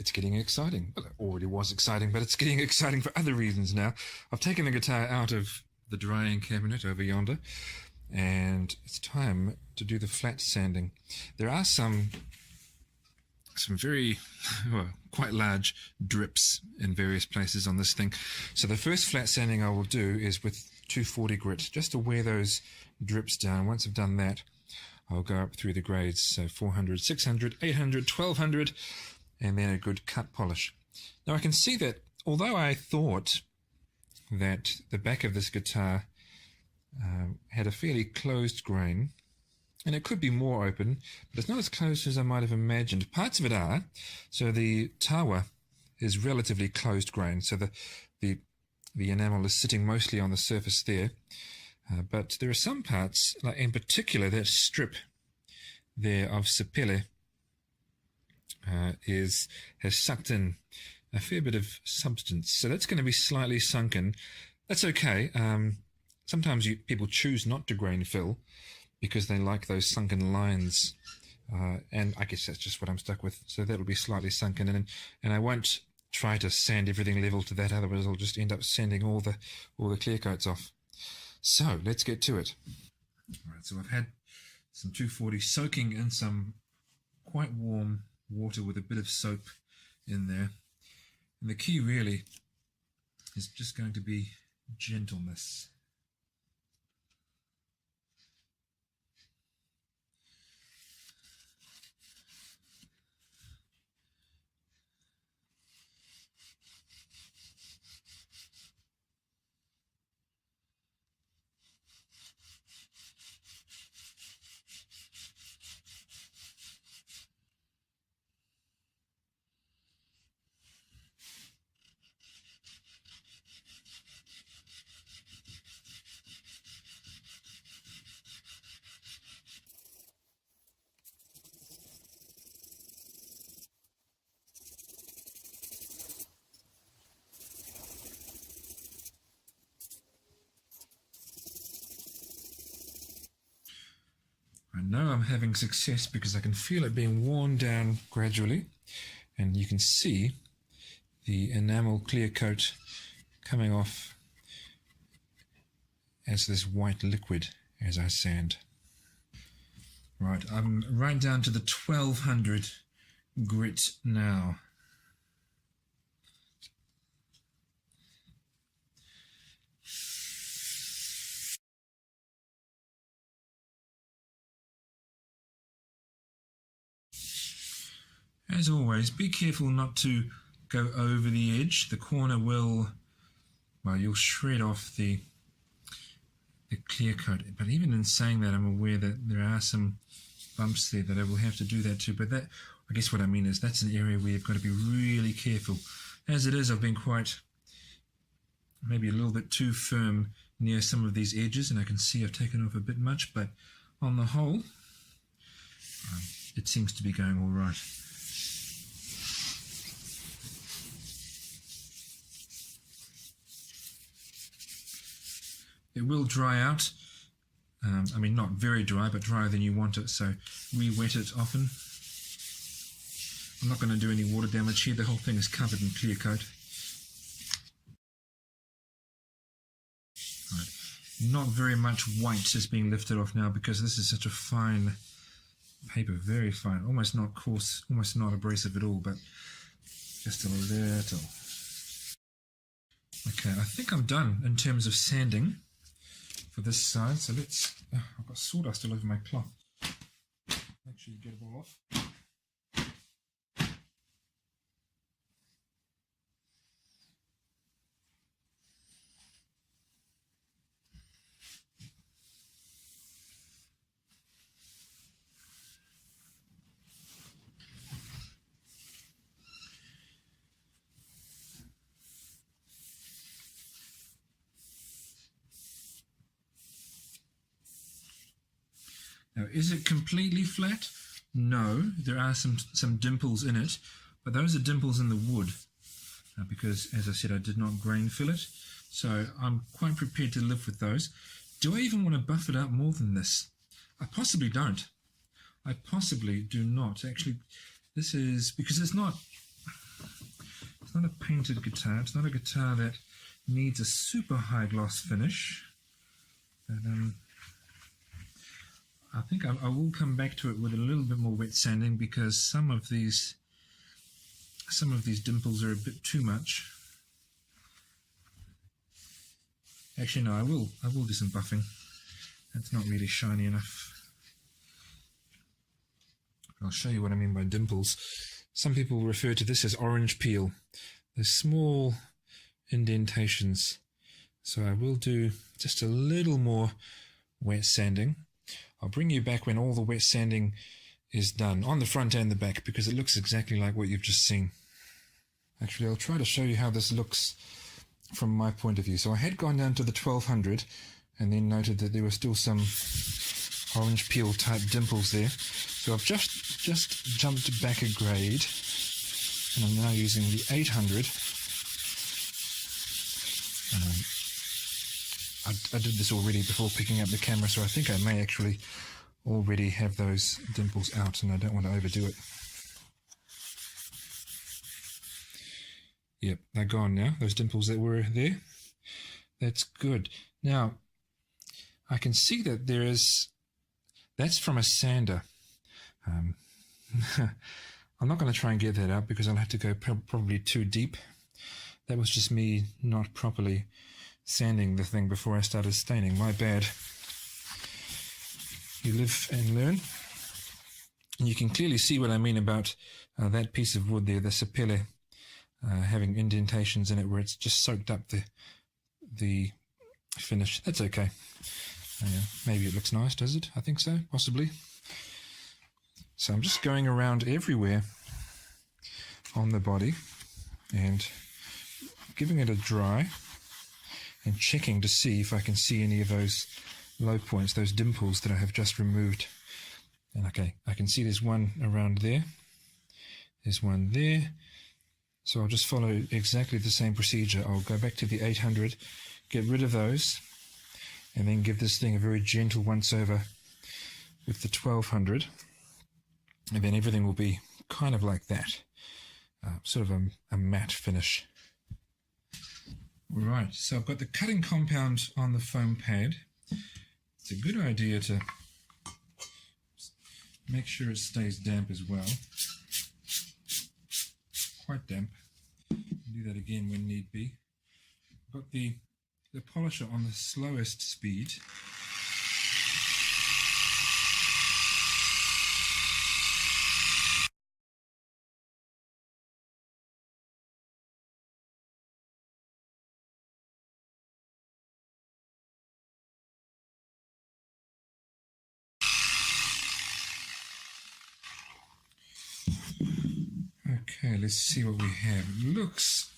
it's getting exciting. Well, it already was exciting, but it's getting exciting for other reasons now. I've taken the guitar out of the drying cabinet over yonder, and it's time to do the flat sanding. There are some very, well, quite large drips in various places on this thing. So the first flat sanding I will do is with 240 grit, just to wear those drips down. Once I've done that, I'll go up through the grades, so 400, 600, 800, 1200, and then a good cut polish. Now I can see that although I thought that the back of this guitar had a fairly closed grain, and it could be more open, but it's not as closed as I might have imagined. Parts of it are, so the tawa is relatively closed grain, so the enamel is sitting mostly on the surface there. But there are some parts, like in particular that strip there of Sapele has sucked in a fair bit of substance. So that's going to be slightly sunken. That's okay. Sometimes people choose not to grain fill because they like those sunken lines. And I guess that's just what I'm stuck with. So that'll be slightly sunken in. And I won't try to sand everything level to that, otherwise I'll just end up sanding all the clear coats off. So let's get to it. All right, so I've had some 240 soaking in some quite warm water with a bit of soap in there. And the key really is just going to be gentleness. I know I'm having success because I can feel it being worn down gradually, and you can see the enamel clear coat coming off as this white liquid as I sand. Right, I'm right down to the 1200 grit now. As always, be careful not to go over the edge. The corner will, well, you'll shred off the clear coat. But even in saying that, I'm aware that there are some bumps there that I will have to do that too. But that, I guess what I mean is that's an area where you've got to be really careful. As it is, I've been quite, maybe a little bit too firm near some of these edges, and I can see I've taken off a bit much, but on the whole, it seems to be going all right. It will dry out. I mean, not very dry, but drier than you want it, so re-wet it often. I'm not going to do any water damage here. The whole thing is covered in clear coat. Right. Not very much white is being lifted off now because this is such a fine paper, very fine, almost not coarse, almost not abrasive at all, but just a little. Okay, I think I'm done in terms of sanding for this side, so let's, I've got sawdust all over my cloth. Make sure you get it all off. Now, is it completely flat? No, there are some dimples in it, but those are dimples in the wood because, as I said, I did not grain fill it, so I'm quite prepared to live with those. Do I even want to buff it out more than this? I possibly don't. I possibly do not. Actually, this is, because it's not, It's not a painted guitar. It's not a guitar that needs a super high gloss finish. But I think I will come back to it with a little bit more wet sanding, because some of these dimples are a bit too much. Actually, no, I will do some buffing. That's not really shiny enough. I'll show you what I mean by dimples. Some people refer to this as orange peel. They're small indentations. So I will do just a little more wet sanding. I'll bring you back when all the wet sanding is done, on the front and the back, because it looks exactly like what you've just seen. Actually, I'll try to show you how this looks from my point of view. So I had gone down to the 1200 and then noted that there were still some orange peel type dimples there. So I've just jumped back a grade, and I'm now using the 800. I did this already before picking up the camera, so I think I may actually already have those dimples out, and I don't want to overdo it. Yep, they're gone now, those dimples that were there. That's good. Now, I can see that that's from a sander. I'm not going to try and get that out because I'll have to go probably too deep. That was just me not properly sanding the thing before I started staining. My bad. You live and learn. And you can clearly see what I mean about that piece of wood there, the sapele, having indentations in it where it's just soaked up the finish. That's okay. Maybe it looks nice, does it? I think so, possibly. So I'm just going around everywhere on the body and giving it a dry and checking to see if I can see any of those low points, those dimples that I have just removed. And okay, I can see there's one around there. There's one there. So I'll just follow exactly the same procedure. I'll go back to the 800, get rid of those, and then give this thing a very gentle once over with the 1200. And then everything will be kind of like that, sort of a matte finish. Right, so I've got the cutting compound on the foam pad. It's a good idea to make sure it stays damp as well. Quite damp. Do that again when need be. I've got the polisher on the slowest speed. Okay, let's see what we have. It looks,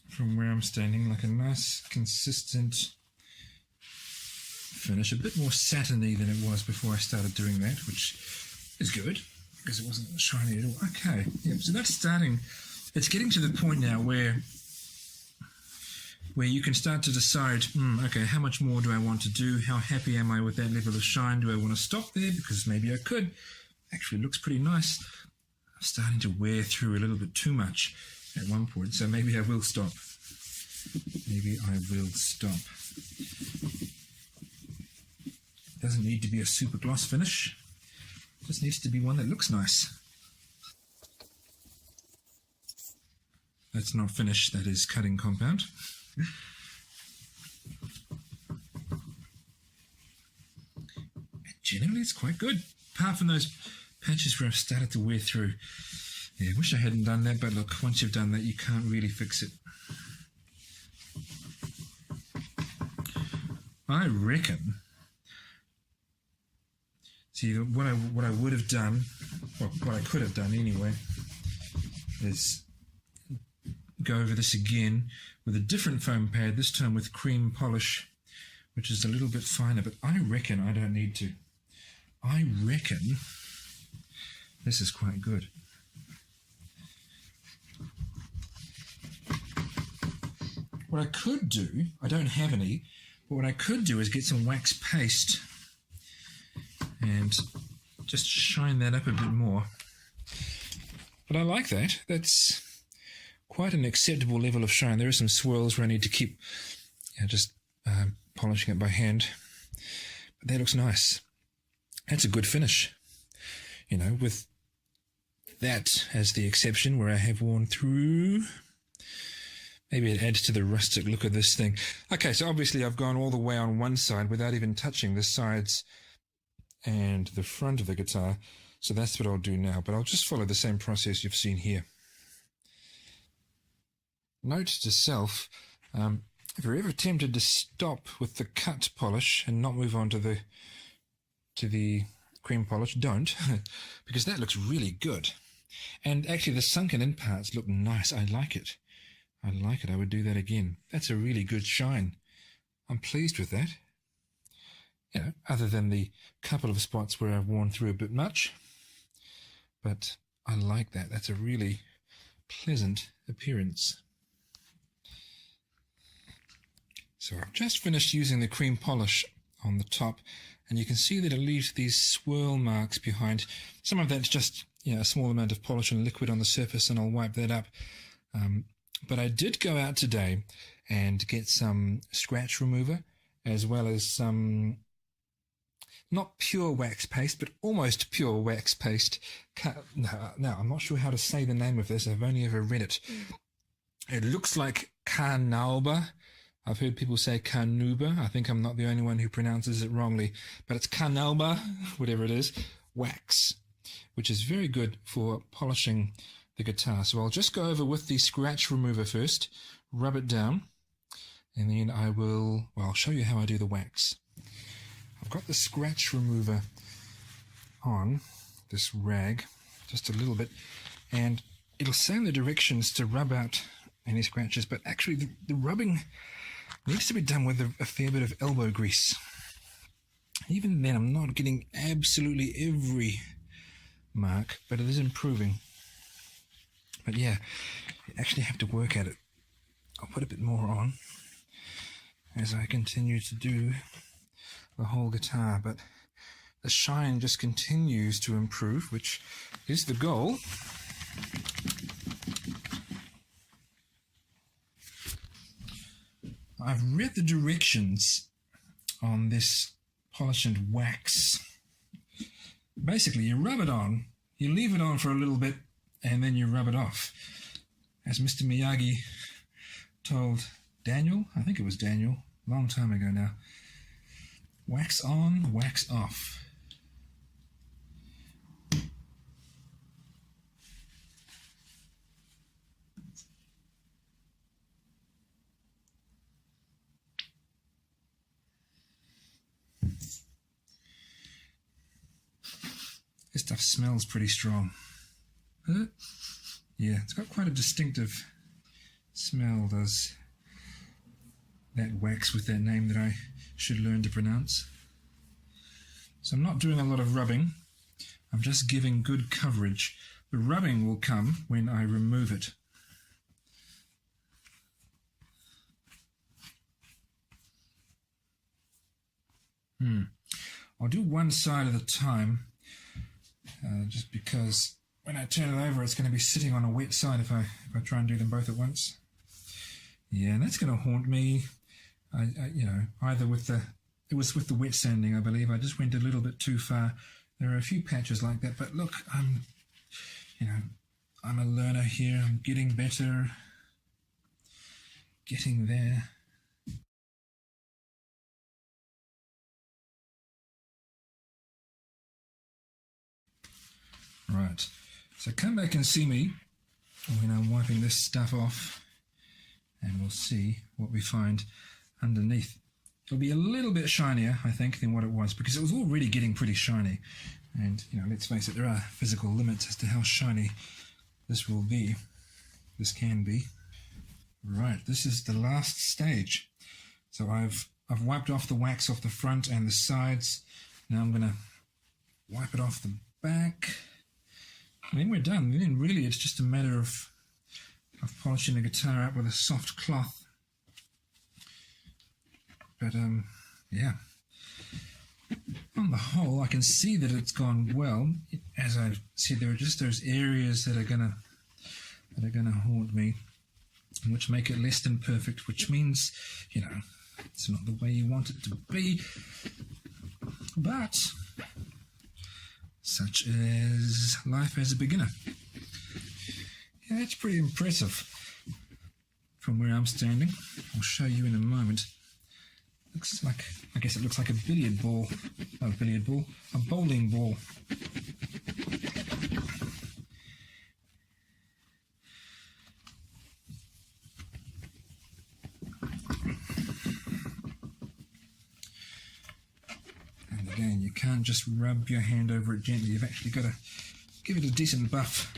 from where I'm standing, like a nice, consistent finish. A bit more satiny than it was before I started doing that, which is good, because it wasn't shiny at all. Okay, yeah, so that's starting. It's getting to the point now where you can start to decide, okay, how much more do I want to do? How happy am I with that level of shine? Do I want to stop there? Because maybe I could. Actually, it looks pretty nice. Starting to wear through a little bit too much at one point, so maybe I will stop. Maybe I will stop. Doesn't need to be a super gloss finish, just needs to be one that looks nice. That's not finish, that is cutting compound. Generally it's quite good, apart from those patches where I've started to wear through. Yeah, I wish I hadn't done that, but look, once you've done that, you can't really fix it. I reckon, see, what I would have done, or what I could have done anyway, is go over this again with a different foam pad, this time with cream polish, which is a little bit finer, but I reckon I don't need to. I reckon this is quite good. What I could do, I don't have any, but what I could do is get some wax paste and just shine that up a bit more. But I like that. That's quite an acceptable level of shine. There are some swirls where I need to keep just polishing it by hand. But that looks nice. That's a good finish. With that as the exception where I have worn through. Maybe it adds to the rustic look of this thing. Okay, so obviously I've gone all the way on one side without even touching the sides and the front of the guitar. So that's what I'll do now, but I'll just follow the same process you've seen here. Note to self, if you're ever tempted to stop with the cut polish and not move on to the cream polish, don't, because that looks really good. And actually the sunken in parts look nice. I like it. I would do that again. That's a really good shine. I'm pleased with that. Other than the couple of spots where I've worn through a bit much. But I like that. That's a really pleasant appearance. So I've just finished using the cream polish on the top, and you can see that it leaves these swirl marks behind. Some of that's just a small amount of polish and liquid on the surface, and I'll wipe that up. But I did go out today and get some scratch remover, as well as some, not pure wax paste, but almost pure wax paste. Now, I'm not sure how to say the name of this. I've only ever read it. It looks like carnauba. I've heard people say carnauba. I think I'm not the only one who pronounces it wrongly. But it's carnauba, whatever it is, wax, which is very good for polishing the guitar. So I'll just go over with the scratch remover first, rub it down, and then I'll show you how I do the wax. I've got the scratch remover on this rag just a little bit, and it'll say in the directions to rub out any scratches, but actually the rubbing needs to be done with a fair bit of elbow grease. Even then, I'm not getting absolutely every mark, but it is improving. But yeah, you actually have to work at it. I'll put a bit more on as I continue to do the whole guitar, but the shine just continues to improve, which is the goal. I've read the directions on this polish and wax. Basically, you rub it on, you leave it on for a little bit, and then you rub it off. As Mr. Miyagi told Daniel, I think it was Daniel, a long time ago now, wax on, wax off. This stuff smells pretty strong. Yeah, it's got quite a distinctive smell, does that wax with that name that I should learn to pronounce. So I'm not doing a lot of rubbing. I'm just giving good coverage. The rubbing will come when I remove it. I'll do one side at a time, just because when I turn it over, it's going to be sitting on a wet side if I try and do them both at once. Yeah, and that's going to haunt me. Either with it was with the wet sanding, I believe. I just went a little bit too far. There are a few patches like that, but look, I'm a learner here. I'm getting better, getting there. Right, so come back and see me when I'm wiping this stuff off, and we'll see what we find underneath. It'll be a little bit shinier, I think, than what it was, because it was already getting pretty shiny. And, let's face it, there are physical limits as to how shiny this will be. This can be. Right, this is the last stage. So I've wiped off the wax off the front and the sides. Now I'm going to wipe it off the back. And then we're done. Then really it's just a matter of polishing the guitar up with a soft cloth. But yeah, on the whole, I can see that it's gone well. As I said, there are just those areas that are gonna haunt me. which make it less than perfect, which means, it's not the way you want it to be. But such is life as a beginner. Yeah, that's pretty impressive from where I'm standing. I'll show you in a moment. Looks like, I guess it looks like a billiard ball. Not a billiard ball, a bowling ball. And again, you can't just rub your hand over it gently. You've actually got to give it a decent buff.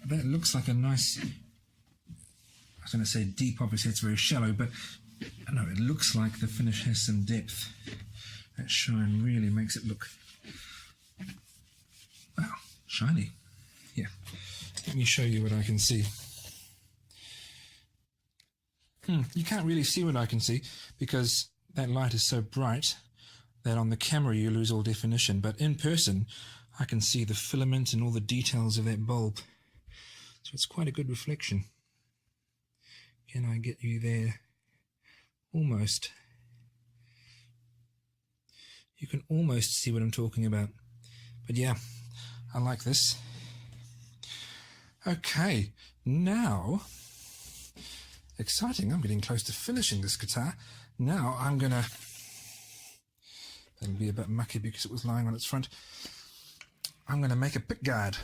That looks like a nice, I was going to say deep, obviously it's very shallow, but no, it looks like the finish has some depth. That shine really makes it look, wow, shiny. Yeah, let me show you what I can see. You can't really see what I can see because that light is so bright that on the camera you lose all definition, but in person I can see the filament and all the details of that bulb. So it's quite a good reflection. Can I get you there? Almost. You can almost see what I'm talking about. But yeah, I like this. Okay, now, exciting, I'm getting close to finishing this guitar. Now I'm gonna, that'll be a bit mucky because it was lying on its front. I'm gonna make a pick guard.